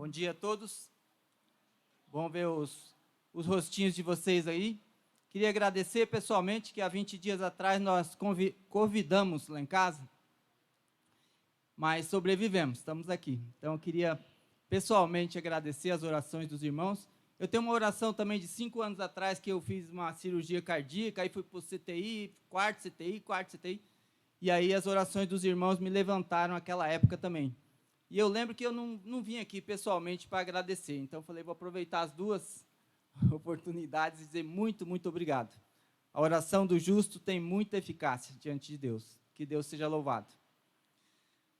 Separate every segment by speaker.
Speaker 1: Bom dia a todos. Bom ver os rostinhos de vocês aí. Queria agradecer pessoalmente que há 20 dias atrás nós convidamos lá em casa, mas sobrevivemos, estamos aqui. Então eu queria pessoalmente agradecer as orações dos irmãos. Eu tenho uma oração também de 5 anos atrás que eu fiz uma cirurgia cardíaca, aí fui para o CTI, quarto CTI, e aí as orações dos irmãos me levantaram naquela época também. E eu lembro que eu não vim aqui pessoalmente para agradecer, então eu falei, vou aproveitar as duas oportunidades e dizer muito, muito obrigado. A oração do justo tem muita eficácia diante de Deus. Que Deus seja louvado.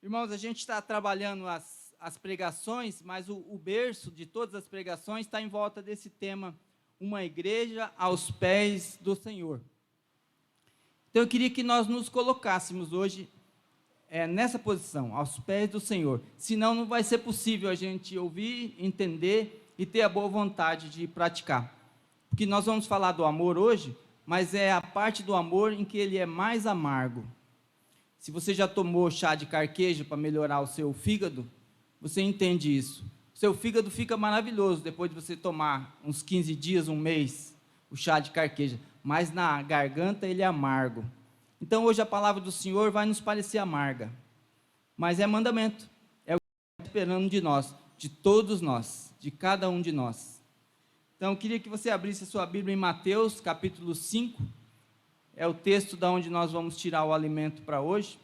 Speaker 1: Irmãos, a gente está trabalhando as pregações, mas o berço de todas as pregações está em volta desse tema, uma igreja aos pés do Senhor. Então eu queria que nós nos colocássemos hoje nessa posição, aos pés do Senhor. Senão não vai ser possível a gente ouvir, entender e ter a boa vontade de praticar. Porque nós vamos falar do amor hoje, mas é a parte do amor em que ele é mais amargo. Se você já tomou chá de carqueja para melhorar o seu fígado, você entende isso. O seu fígado fica maravilhoso depois de você tomar uns 15 dias, um mês, o chá de carqueja. Mas na garganta ele é amargo. Então hoje a palavra do Senhor vai nos parecer amarga. Mas é mandamento. É o que está esperando de nós, de todos nós, de cada um de nós. Então eu queria que você abrisse a sua Bíblia em Mateus, capítulo 5. É o texto da onde nós vamos tirar o alimento para hoje.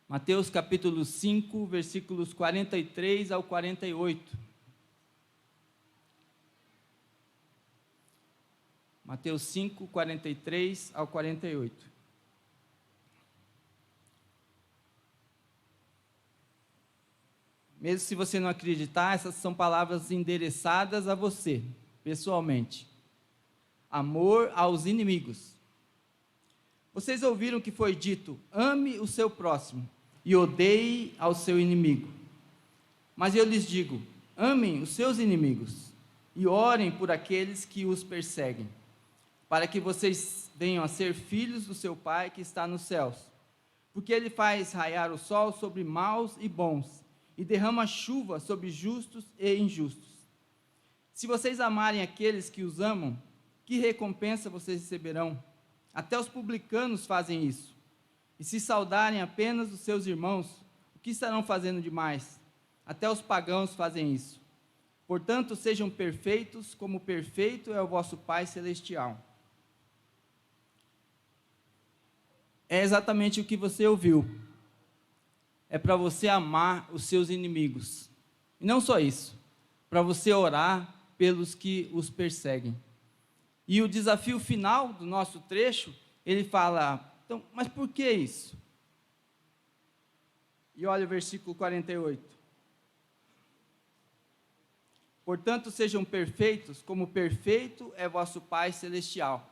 Speaker 1: Mateus capítulo 5, versículos 43 ao 48. Mateus 5, 43 ao 48. Mesmo se você não acreditar, essas são palavras endereçadas a você, pessoalmente. Amor aos inimigos. Vocês ouviram que foi dito, ame o seu próximo e odeie ao seu inimigo. Mas eu lhes digo, amem os seus inimigos e orem por aqueles que os perseguem, para que vocês venham a ser filhos do seu Pai que está nos céus. Porque ele faz raiar o sol sobre maus e bons, e derrama chuva sobre justos e injustos. Se vocês amarem aqueles que os amam, que recompensa vocês receberão? Até os publicanos fazem isso. E se saudarem apenas os seus irmãos, o que estarão fazendo demais? Até os pagãos fazem isso. Portanto, sejam perfeitos, como perfeito é o vosso Pai Celestial. É exatamente o que você ouviu. É para você amar os seus inimigos. E não só isso, para você orar pelos que os perseguem. E o desafio final do nosso trecho, ele fala, então, mas por que isso? E olha o versículo 48. Portanto, sejam perfeitos, como perfeito é vosso Pai Celestial.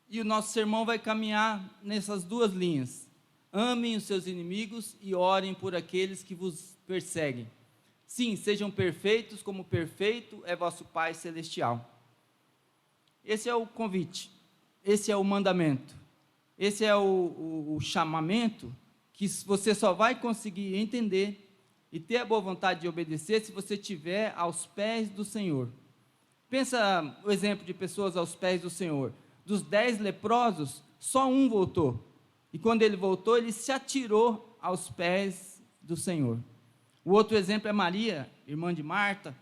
Speaker 1: E o nosso sermão vai caminhar nessas duas linhas. Amem os seus inimigos e orem por aqueles que vos perseguem. Sim, sejam perfeitos, como perfeito é vosso Pai Celestial. Esse é o convite, esse é o mandamento, esse é o chamamento que você só vai conseguir entender e ter a boa vontade de obedecer se você estiver aos pés do Senhor. Pensa o exemplo de pessoas aos pés do Senhor. Dos 10 leprosos, só um voltou. E quando ele voltou, ele se atirou aos pés do Senhor. O outro exemplo é Maria, irmã de Marta.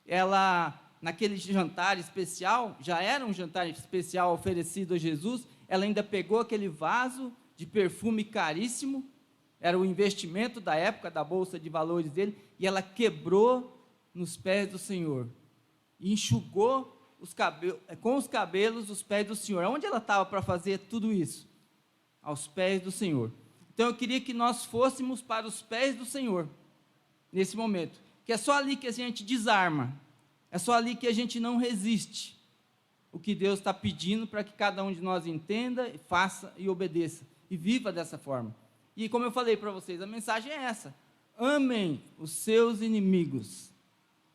Speaker 1: Ela, naquele jantar especial, já era um jantar especial oferecido a Jesus, ela ainda pegou aquele vaso de perfume caríssimo, era o investimento da época, da bolsa de valores dele, e ela quebrou nos pés do Senhor. E enxugou com os cabelos os pés do Senhor. Onde ela estava para fazer tudo isso? Aos pés do Senhor. Então eu queria que nós fôssemos para os pés do Senhor, nesse momento, que é só ali que a gente desarma, é só ali que a gente não resiste, o que Deus está pedindo para que cada um de nós entenda, faça e obedeça, e viva dessa forma. E como eu falei para vocês, a mensagem é essa, amem os seus inimigos,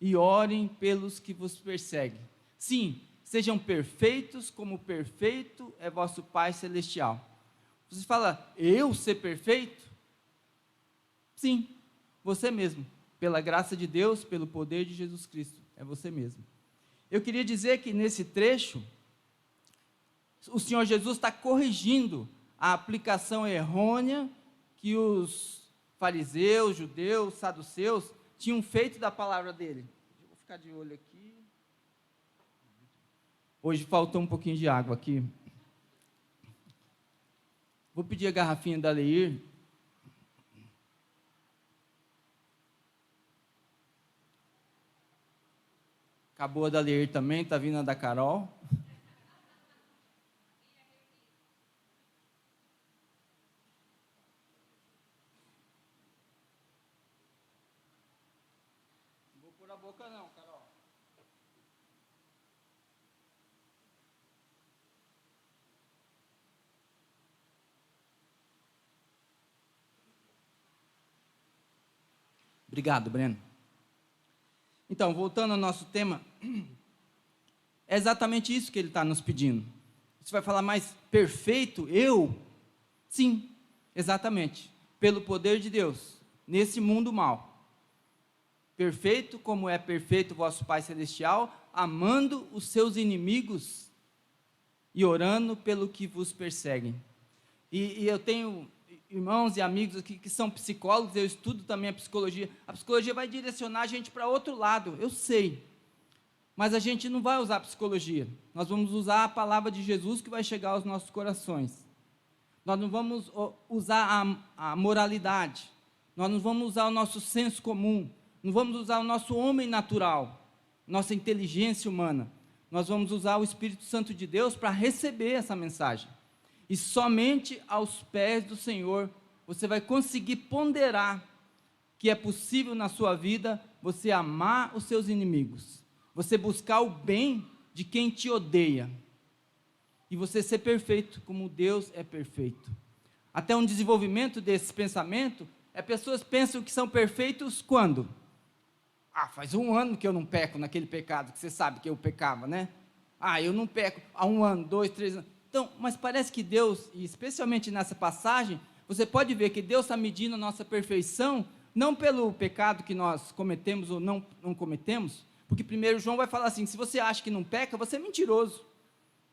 Speaker 1: e orem pelos que vos perseguem. Sim, sejam perfeitos como perfeito é vosso Pai Celestial. Você fala, eu ser perfeito? Sim, você mesmo, pela graça de Deus, pelo poder de Jesus Cristo, é você mesmo. Eu queria dizer que nesse trecho, o Senhor Jesus está corrigindo a aplicação errônea que os fariseus, judeus, saduceus tinham feito da palavra dele. Eu vou ficar de olho aqui. Hoje faltou um pouquinho de água aqui. Vou pedir a garrafinha da Leir. Acabou a da Leir também, está vindo a da Carol. Não vou pôr a boca não, Carol. Obrigado, Breno. Então, voltando ao nosso tema, é exatamente isso que ele está nos pedindo. Você vai falar, mas perfeito, eu? Sim, exatamente. Pelo poder de Deus, nesse mundo mal. Perfeito como é perfeito o vosso Pai Celestial, amando os seus inimigos e orando pelo que vos perseguem. E eu tenho irmãos e amigos aqui que são psicólogos, eu estudo também a psicologia vai direcionar a gente para outro lado, eu sei, mas a gente não vai usar a psicologia, nós vamos usar a palavra de Jesus que vai chegar aos nossos corações, nós não vamos usar a moralidade, nós não vamos usar o nosso senso comum, não vamos usar o nosso homem natural, nossa inteligência humana, nós vamos usar o Espírito Santo de Deus para receber essa mensagem. E somente aos pés do Senhor você vai conseguir ponderar que é possível na sua vida você amar os seus inimigos, você buscar o bem de quem te odeia, e você ser perfeito como Deus é perfeito. Até um desenvolvimento desse pensamento, pessoas pensam que são perfeitos quando? Faz 1 ano que eu não peco naquele pecado que você sabe que eu pecava, né? Eu não peco há 1 ano, 2, 3 anos. Então, mas parece que Deus, e especialmente nessa passagem, você pode ver que Deus está medindo a nossa perfeição, não pelo pecado que nós cometemos ou não cometemos, porque primeiro João vai falar assim, se você acha que não peca, você é mentiroso.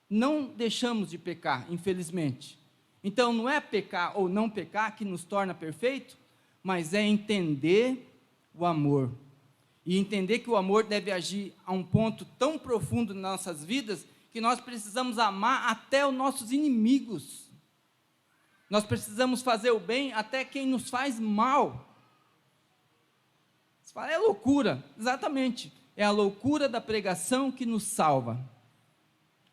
Speaker 1: Não deixamos de pecar, infelizmente. Então, não é pecar ou não pecar que nos torna perfeito, mas é entender o amor. E entender que o amor deve agir a um ponto tão profundo nas nossas vidas, que nós precisamos amar até os nossos inimigos, nós precisamos fazer o bem até quem nos faz mal. Você fala, é loucura, exatamente, é a loucura da pregação que nos salva,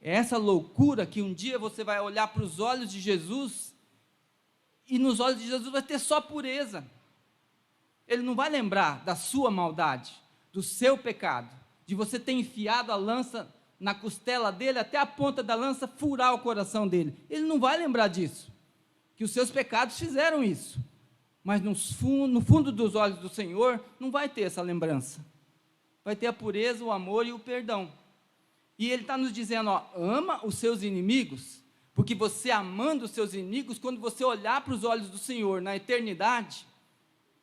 Speaker 1: é essa loucura que um dia você vai olhar para os olhos de Jesus, e nos olhos de Jesus vai ter só pureza, ele não vai lembrar da sua maldade, do seu pecado, de você ter enfiado a lança na costela dele, até a ponta da lança furar o coração dele, ele não vai lembrar disso, que os seus pecados fizeram isso, mas no fundo dos olhos do Senhor, não vai ter essa lembrança, vai ter a pureza, o amor e o perdão, e ele está nos dizendo, ama os seus inimigos, porque você amando os seus inimigos, quando você olhar para os olhos do Senhor, na eternidade,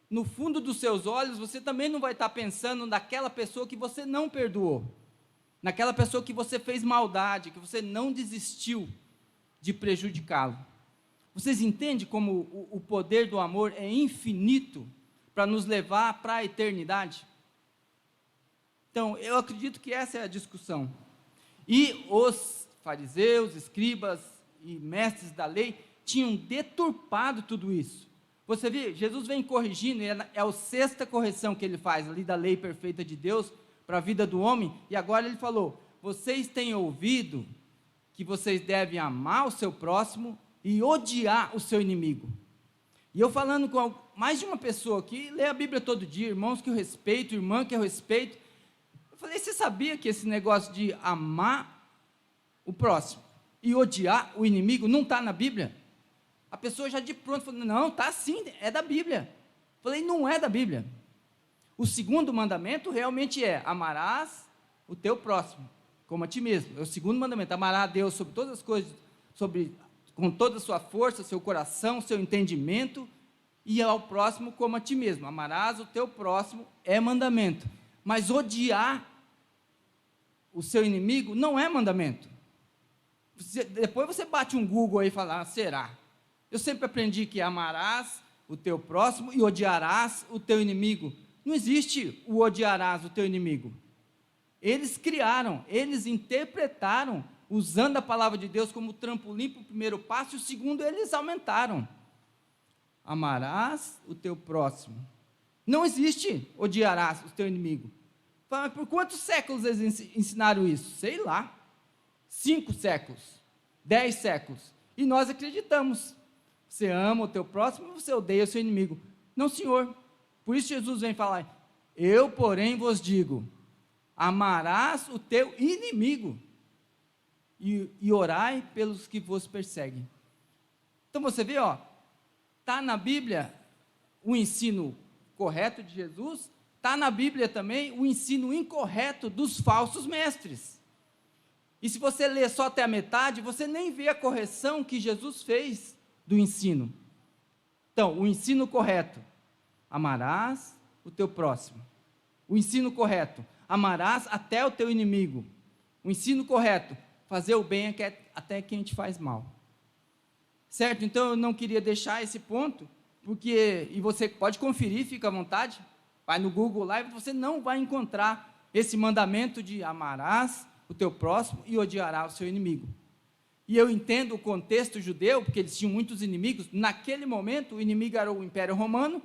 Speaker 1: no fundo dos seus olhos, você também não vai estar pensando naquela pessoa que você não perdoou, naquela pessoa que você fez maldade, que você não desistiu de prejudicá-lo. Vocês entendem como o poder do amor é infinito para nos levar para a eternidade? Então, eu acredito que essa é a discussão. E os fariseus, escribas e mestres da lei tinham deturpado tudo isso. Você vê, Jesus vem corrigindo, é a 6ª correção que ele faz ali da lei perfeita de Deus, para a vida do homem, e agora ele falou, vocês têm ouvido que vocês devem amar o seu próximo e odiar o seu inimigo. E eu falando com mais de uma pessoa que lê a Bíblia todo dia, irmãos que eu respeito, irmã que eu respeito, eu falei, você sabia que esse negócio de amar o próximo e odiar o inimigo não está na Bíblia? A pessoa já de pronto falou, não, está sim, é da Bíblia. Eu falei, não é da Bíblia. O 2º mandamento realmente é, amarás o teu próximo, como a ti mesmo. É o segundo mandamento, amarás a Deus sobre todas as coisas, com toda a sua força, seu coração, seu entendimento, e ao próximo como a ti mesmo. Amarás o teu próximo é mandamento. Mas odiar o seu inimigo não é mandamento. Depois você bate um Google aí e fala, será? Eu sempre aprendi que amarás o teu próximo e odiarás o teu inimigo. Não existe o odiarás o teu inimigo. Eles criaram, eles interpretaram, usando a palavra de Deus como trampolim para o primeiro passo, e o segundo eles aumentaram. Amarás o teu próximo. Não existe odiarás o teu inimigo. Mas por quantos séculos eles ensinaram isso? Sei lá. 5 séculos, 10 séculos. E nós acreditamos. Você ama o teu próximo e você odeia o seu inimigo. Não, Senhor. Por isso Jesus vem falar, eu, porém, vos digo, amarás o teu inimigo e orai pelos que vos perseguem. Então você vê, está na Bíblia o ensino correto de Jesus, está na Bíblia também o ensino incorreto dos falsos mestres. E se você ler só até a metade, você nem vê a correção que Jesus fez do ensino. Então, o ensino correto, amarás o teu próximo. O ensino correto, amarás até o teu inimigo. O ensino correto, fazer o bem até quem te faz mal. Certo? Então, eu não queria deixar esse ponto, e você pode conferir, fica à vontade, vai no Google lá, e você não vai encontrar esse mandamento de amarás o teu próximo e odiarás o seu inimigo. E eu entendo o contexto judeu, porque eles tinham muitos inimigos. Naquele momento, o inimigo era o Império Romano,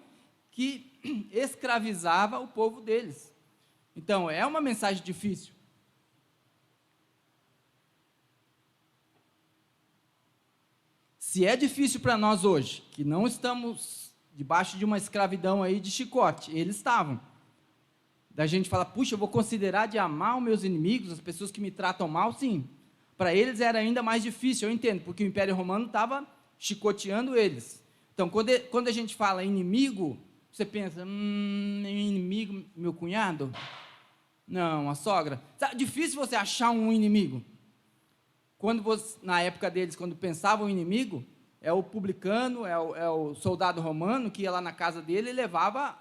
Speaker 1: que escravizava o povo deles. Então, é uma mensagem difícil. Se é difícil para nós hoje, que não estamos debaixo de uma escravidão aí de chicote, eles estavam. Da gente falar, puxa, eu vou considerar de amar os meus inimigos, as pessoas que me tratam mal, sim. Para eles era ainda mais difícil, eu entendo, porque o Império Romano estava chicoteando eles. Então, quando a gente fala inimigo, você pensa, meu inimigo, meu cunhado? Não, a sogra. Sabe, difícil você achar um inimigo. Na época deles, quando pensavam em inimigo, é o publicano, é o soldado romano que ia lá na casa dele e levava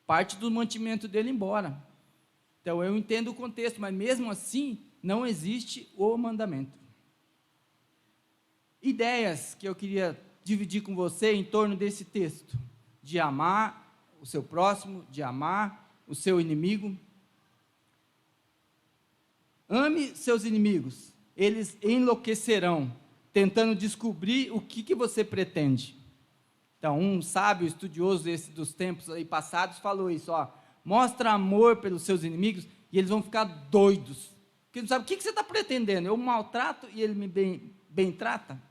Speaker 1: parte do mantimento dele embora. Então, eu entendo o contexto, mas mesmo assim, não existe o mandamento. Ideias que eu queria dividir com você em torno desse texto, de amar o seu próximo, de amar o seu inimigo. Ame seus inimigos, eles enlouquecerão, tentando descobrir o que você pretende. Então, um sábio estudioso dos tempos aí passados falou isso, mostra amor pelos seus inimigos e eles vão ficar doidos, porque não sabem o que você está pretendendo. Eu maltrato e ele me bem trata,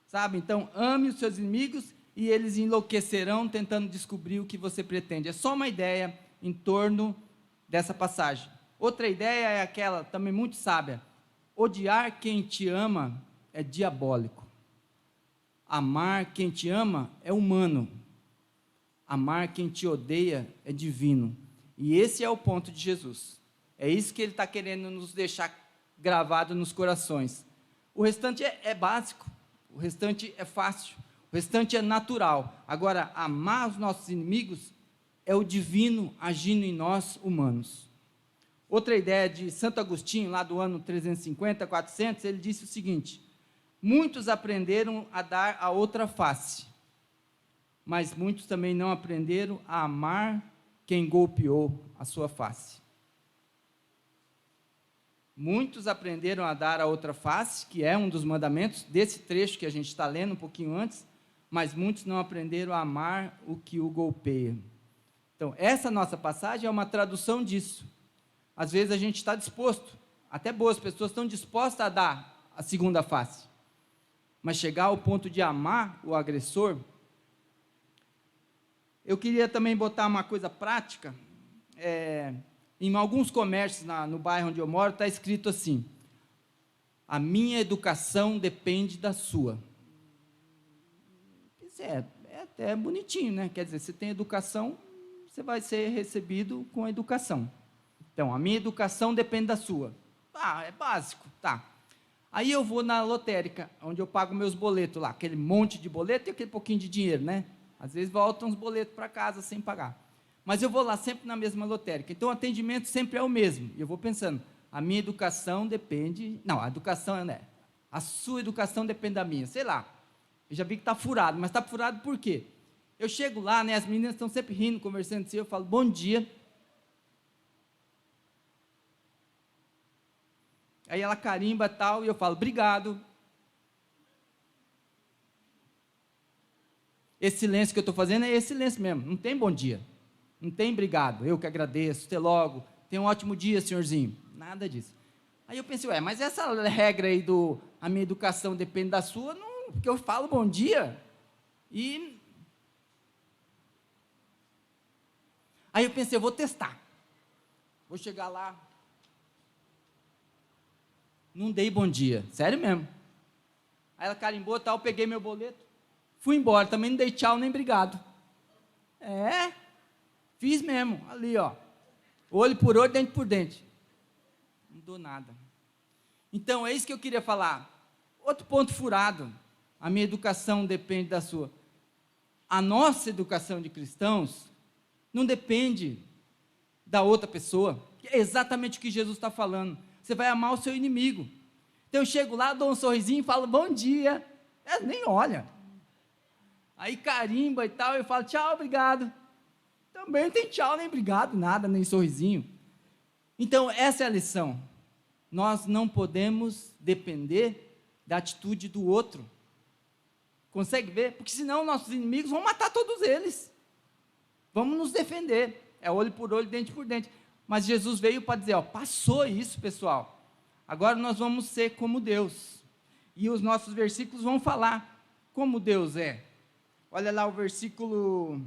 Speaker 1: sabe? Então, ame os seus inimigos e eles enlouquecerão tentando descobrir o que você pretende. É só uma ideia em torno dessa passagem. Outra ideia é aquela, também muito sábia, odiar quem te ama é diabólico. Amar quem te ama é humano. Amar quem te odeia é divino. E esse é o ponto de Jesus. É isso que ele está querendo nos deixar gravado nos corações. O restante é básico. O restante é fácil. O restante é natural. Agora, amar os nossos inimigos é o divino agindo em nós, humanos. Outra ideia de Santo Agostinho, lá do ano 350, 400, ele disse o seguinte: muitos aprenderam a dar a outra face, mas muitos também não aprenderam a amar quem golpeou a sua face. Muitos aprenderam a dar a outra face, que é um dos mandamentos desse trecho que a gente está lendo um pouquinho antes, mas muitos não aprenderam a amar o que o golpeia. Então, essa nossa passagem é uma tradução disso. Às vezes a gente está disposto, até boas pessoas estão dispostas a dar a segunda face, mas chegar ao ponto de amar o agressor. Eu queria também botar uma coisa prática. Em alguns comércios no bairro onde eu moro, está escrito assim: a minha educação depende da sua. Isso é até bonitinho, né? Quer dizer, você tem educação, você vai ser recebido com educação. Então, a minha educação depende da sua. Ah, é básico, tá. Aí eu vou na lotérica, onde eu pago meus boletos lá, aquele monte de boleto e aquele pouquinho de dinheiro, né? Às vezes voltam uns boletos para casa sem pagar. Mas eu vou lá sempre na mesma lotérica. Então o atendimento sempre é o mesmo. E eu vou pensando, a minha educação depende... Não, a educação, né? A sua educação depende da minha. Sei lá. Eu já vi que está furado, mas está furado por quê? Eu chego lá, né? As meninas estão sempre rindo, conversando assim, eu falo, bom dia. Aí ela carimba e tal, e eu falo, obrigado. Esse silêncio que eu estou fazendo é esse silêncio mesmo, não tem bom dia. Não tem obrigado, eu que agradeço, até logo, tenha um ótimo dia, senhorzinho. Nada disso. Aí eu pensei, mas essa regra aí a minha educação depende da sua, não, porque eu falo bom dia, e... Aí eu pensei, eu vou testar. Vou chegar lá. Não dei bom dia, sério mesmo. Aí ela carimbou e tal, peguei meu boleto, fui embora, também não dei tchau nem obrigado. Fiz mesmo, ali ó, olho por olho, dente por dente. Não dou nada. Então, é isso que eu queria falar. Outro ponto furado, a minha educação depende da sua. A nossa educação de cristãos não depende da outra pessoa, é exatamente o que Jesus está falando. Você vai amar o seu inimigo. Então eu chego lá, dou um sorrisinho e falo, bom dia. Nem olha. Aí carimba e tal, eu falo, tchau, obrigado. Também não tem tchau, nem obrigado, nada, nem sorrisinho. Então essa é a lição. Nós não podemos depender da atitude do outro. Consegue ver? Porque senão nossos inimigos vão matar todos eles. Vamos nos defender. É olho por olho, dente por dente. Mas Jesus veio para dizer, passou isso, pessoal. Agora nós vamos ser como Deus. E os nossos versículos vão falar como Deus é. Olha lá o versículo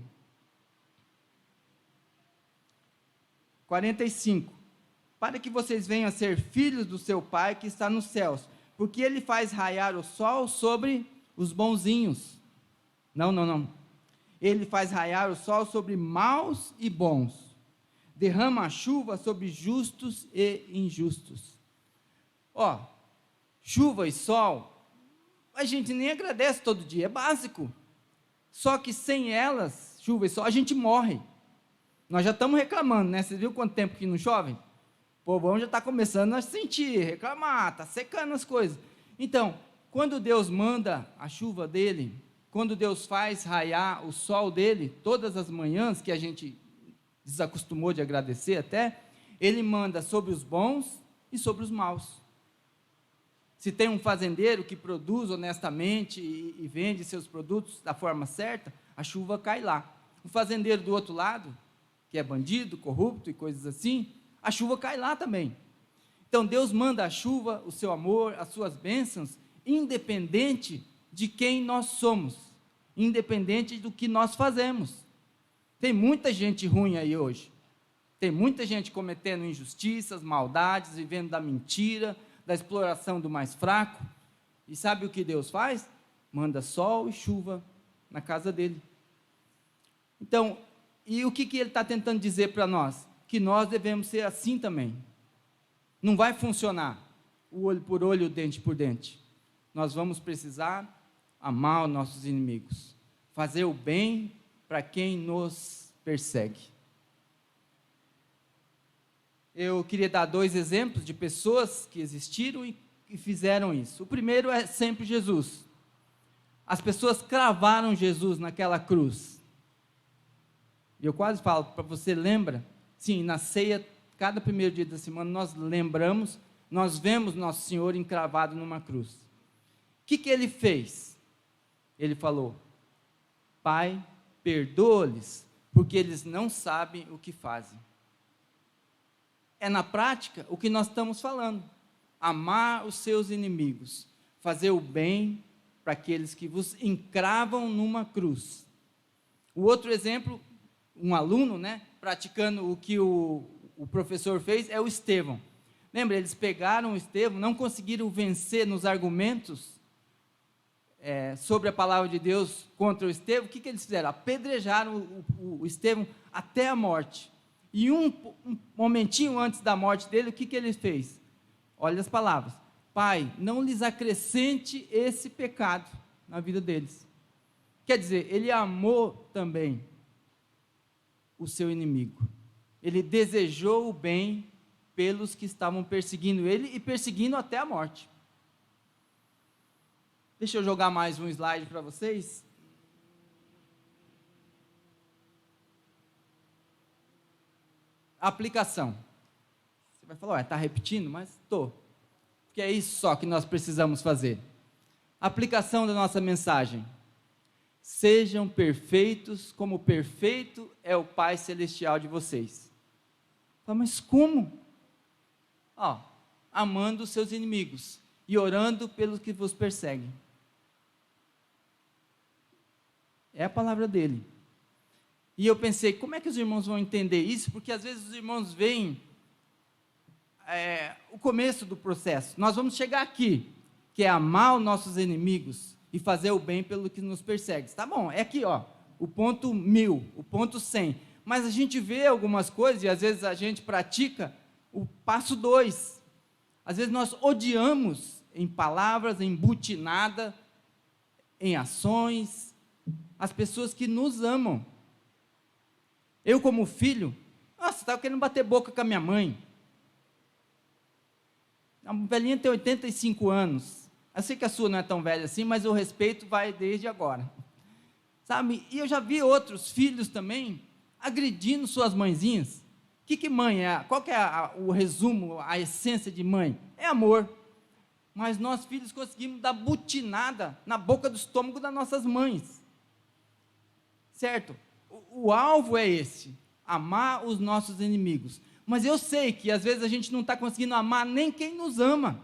Speaker 1: 45. Para que vocês venham a ser filhos do seu Pai que está nos céus, porque Ele faz raiar o sol sobre os bonzinhos. Não. Ele faz raiar o sol sobre maus e bons. Derrama a chuva sobre justos e injustos. Chuva e sol, a gente nem agradece todo dia, é básico. Só que sem elas, chuva e sol, a gente morre. Nós já estamos reclamando, né? Vocês viram quanto tempo que não chove? O povão já está começando a sentir, reclamar, está secando as coisas. Então, quando Deus manda a chuva dele, quando Deus faz raiar o sol dele, todas as manhãs, que a gente desacostumou de agradecer até, ele manda sobre os bons e sobre os maus. Se tem um fazendeiro que produz honestamente e vende seus produtos da forma certa, a chuva cai lá. O fazendeiro do outro lado, que é bandido, corrupto e coisas assim, a chuva cai lá também. Então Deus manda a chuva, o seu amor, as suas bênçãos, independente de quem nós somos, independente do que nós fazemos. Tem muita gente ruim aí hoje. Tem muita gente cometendo injustiças, maldades, vivendo da mentira, da exploração do mais fraco. E sabe o que Deus faz? Manda sol e chuva na casa dele. Então, e o que Ele está tentando dizer para nós? Que nós devemos ser assim também. Não vai funcionar o olho por olho, o dente por dente. Nós vamos precisar amar os nossos inimigos, fazer o bem para quem nos persegue. Eu queria dar 2 exemplos de pessoas que existiram e fizeram isso. O primeiro é sempre Jesus. As pessoas cravaram Jesus naquela cruz. E eu quase falo para você, lembra? Sim, na ceia, cada primeiro dia da semana, nós lembramos, nós vemos Nosso Senhor encravado numa cruz. O que Ele fez? Ele falou, Pai, perdoa-lhes, porque eles não sabem o que fazem. É na prática o que nós estamos falando. Amar os seus inimigos, fazer o bem para aqueles que vos encravam numa cruz. O outro exemplo, um aluno, praticando o que o professor fez, é o Estevão. Lembra, eles pegaram o Estevão, não conseguiram vencer nos argumentos sobre a palavra de Deus contra o Estevão. O que eles fizeram? Apedrejaram o Estevão até a morte. E um momentinho antes da morte dele, o que ele fez? olha as palavras, Pai, não lhes acrescente esse pecado na vida deles. Quer dizer, ele amou também o seu inimigo. Ele desejou o bem pelos que estavam perseguindo ele e perseguindo até a morte. Deixa eu jogar mais um slide para vocês. Aplicação. Você vai falar, está repetindo? Mas estou. Porque é isso só que nós precisamos fazer. Aplicação da nossa mensagem. Sejam perfeitos como perfeito é o Pai Celestial de vocês. Mas como? Amando os seus inimigos e orando pelos que vos perseguem. É a palavra dele. E eu pensei, como é que os irmãos vão entender isso? Porque às vezes os irmãos veem o começo do processo. Nós vamos chegar aqui, que é amar os nossos inimigos e fazer o bem pelo que nos persegue. Tá bom, é aqui, o ponto 1000, o ponto 100. Mas a gente vê algumas coisas e às vezes a gente pratica o passo 2. Às vezes nós odiamos em palavras, em butinada, em ações, as pessoas que nos amam. Eu, como filho, estava querendo bater boca com a minha mãe. A velhinha tem 85 anos. Eu sei que a sua não é tão velha assim, mas o respeito vai desde agora. Sabe? E eu já vi outros filhos também agredindo suas mãezinhas. O que mãe é? Qual que é o resumo, a essência de mãe? É amor. Mas nós, filhos, conseguimos dar butinada na boca do estômago das nossas mães. Certo? O alvo é esse, amar os nossos inimigos. Mas eu sei que às vezes a gente não está conseguindo amar nem quem nos ama.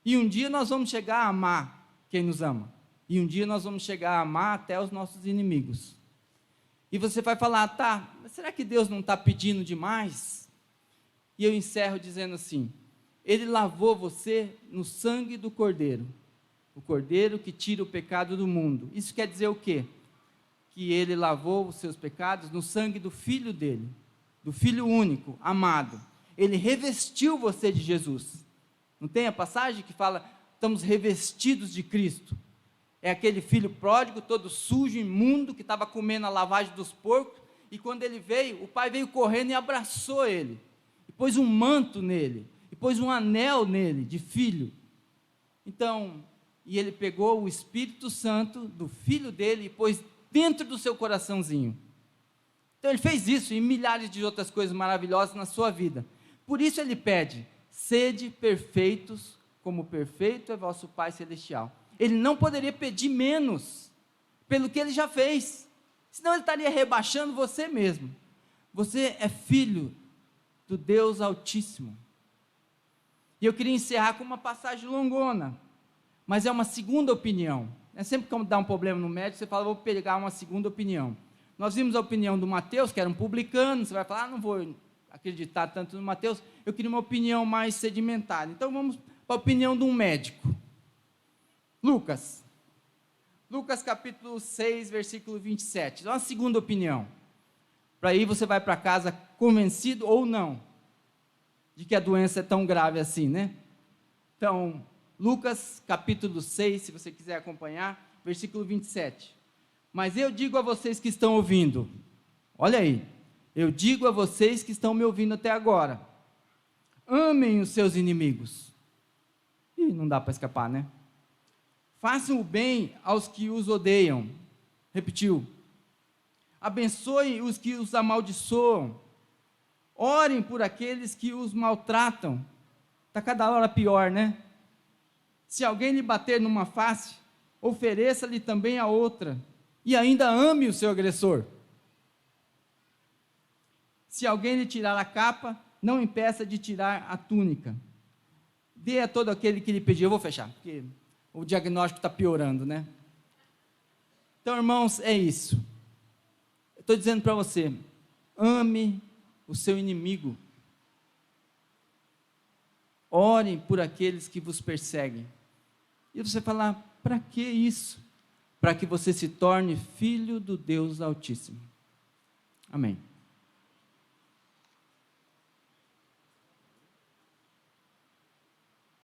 Speaker 1: E um dia nós vamos chegar a amar quem nos ama. E um dia nós vamos chegar a amar até os nossos inimigos. E você vai falar, mas será que Deus não está pedindo demais? E eu encerro dizendo assim, Ele lavou você no sangue do Cordeiro. O Cordeiro que tira o pecado do mundo. Isso quer dizer o quê? Que Ele lavou os seus pecados no sangue do Filho dele, do Filho único, amado. Ele revestiu você de Jesus. Não tem a passagem que fala, estamos revestidos de Cristo? É aquele filho pródigo, todo sujo, imundo, que estava comendo a lavagem dos porcos, e quando ele veio, o pai veio correndo e abraçou ele, e pôs um manto nele, e pôs um anel nele, de filho. Então, e ele pegou o Espírito Santo do filho dele, e pôs dentro do seu coraçãozinho. Então ele fez isso e milhares de outras coisas maravilhosas na sua vida. Por isso ele pede, sede perfeitos, como perfeito é vosso Pai Celestial. Ele não poderia pedir menos, pelo que ele já fez, senão ele estaria rebaixando você mesmo. Você é filho do Deus Altíssimo. E eu queria encerrar com uma passagem longona, mas é uma segunda opinião. Sempre que dá um problema no médico, você fala, vou pegar uma segunda opinião. Nós vimos a opinião do Mateus, que era um publicano, você vai falar, não vou acreditar tanto no Mateus, eu queria uma opinião mais sedimentada. Então vamos para a opinião de um médico. Lucas capítulo 6, versículo 27, uma segunda opinião. Para aí você vai para casa convencido ou não, de que a doença é tão grave assim, né? Então, Lucas capítulo 6, se você quiser acompanhar, versículo 27. Mas eu digo a vocês que estão ouvindo, olha aí, eu digo a vocês que estão me ouvindo até agora, amem os seus inimigos. E não dá para escapar, né? Façam o bem aos que os odeiam. Repetiu. Abençoem os que os amaldiçoam. Orem por aqueles que os maltratam. Está cada hora pior, né? Se alguém lhe bater numa face, ofereça-lhe também a outra. E ainda ame o seu agressor. Se alguém lhe tirar a capa, não impeça de tirar a túnica. Dê a todo aquele que lhe pedir. Eu vou fechar, porque o diagnóstico está piorando, né? Então, irmãos, é isso. Eu estou dizendo para você, ame o seu inimigo. Orem por aqueles que vos perseguem. E você falar, para que isso? Para que você se torne filho do Deus Altíssimo. Amém.